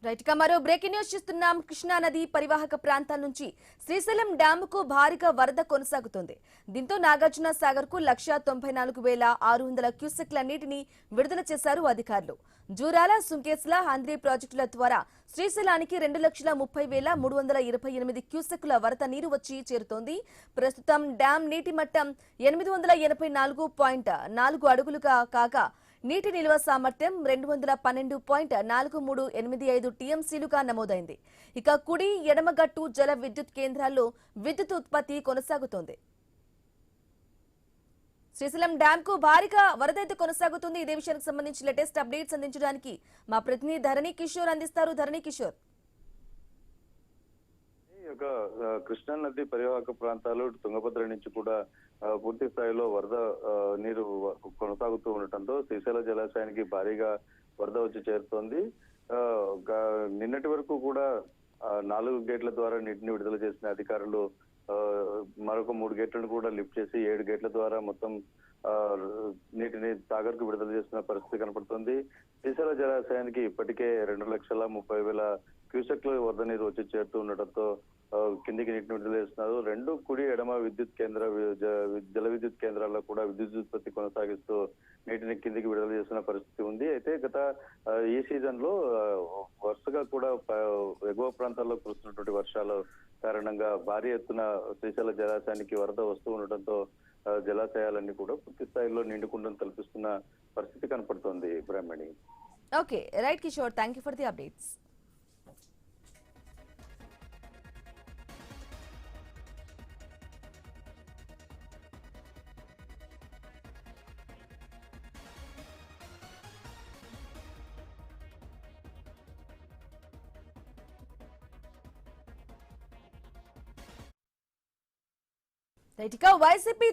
Right గా మరో breaking news చూస్తున్నాం. కృష్ణా నది పరివాహక ప్రాంతాల నుంచి శ్రీశైలం డ్యాంకు భారీగా వరద కొనసాగుతోంది. దీంతో నాగార్జున సాగర్ కు 1,94,600 క్యూసెక్ల నీటిని విడుదల చేశారు అధికారులు. జూరాల, సుంకేస్ల, హంద్రీ ప్రాజెక్టుల ద్వారా శ్రీశైలానికి 2,30,328 క్యూసెక్ల వరద నీరు వచ్చి చేరుతోంది. ప్రస్తుతం డ్యాం నీటి మట్టం 884.4 అడుగులుగా కాగా నీటి నిల్వ సామర్థ్యం 212.4385 టీఎంసీలుగా నమోదైంది. ఇక కుడి, ఎడమగట్టు జల విద్యుత్ కేంద్రాల్లో విద్యుత్ ఉత్పత్తి కొనసాగుతోంది. శ్రీశైలం డ్యాంకు భారీగా వరదైతే కొనసాగుతుంది. ఇదే విషయానికి సంబంధించి లేటెస్ట్ అప్డేట్స్ అందించడానికి మా ప్రతినిధి ధరణి కిషోర్ అందిస్తారు. ధరణి కిషోర్, కృష్ణా నది పరివాహక ప్రాంతాలు తుంగభద్ర నుంచి కూడా పూర్తి స్థాయిలో వరద నీరు కొనసాగుతూ ఉండటంతో శ్రీశైల జలాశయానికి భారీగా వరద వచ్చి చేరుతోంది. నిన్నటి వరకు కూడా 4 గేట్ల ద్వారా నీటిని విడుదల చేసిన అధికారులు మరొక 3 గేట్లను కూడా లిఫ్ట్ చేసి 7 గేట్ల ద్వారా మొత్తం నీటిని సాగర్ కు విడుదల చేసిన పరిస్థితి కనపడుతుంది. శ్రీశైల జలాశయానికి ఇప్పటికే 2,30,000 క్యూసెక్ల వరద నీరు వచ్చి చేరుతూ ఉండటంతో కిందికి నీటిని విడుదల చేస్తున్నారు. 2 కుడి, ఎడమ విద్యుత్ జల విద్యుత్ కేంద్రాల్లో కూడా విద్యుత్ ఉత్పత్తి కొనసాగిస్తూ నీటిని కిందికి విడుదల చేస్తున్న పరిస్థితి ఉంది. అయితే గత ఈ సీజన్ లో వరుసగా కూడా ఎగువ ప్రాంతాల్లో కురుస్తున్నటువంటి వర్షాల కారణంగా భారీ ఎత్తున శ్రీశైల జలాశయానికి వరద వస్తూ ఉండటంతో జలాశయాలన్నీ కూడా పూర్తి స్థాయిలో నిండుకుండను తలపిస్తున్న పరిస్థితి కనపడుతోంది. Brahmani. Okay right Kishore, thank you for the updates. Right గా వైసీపీ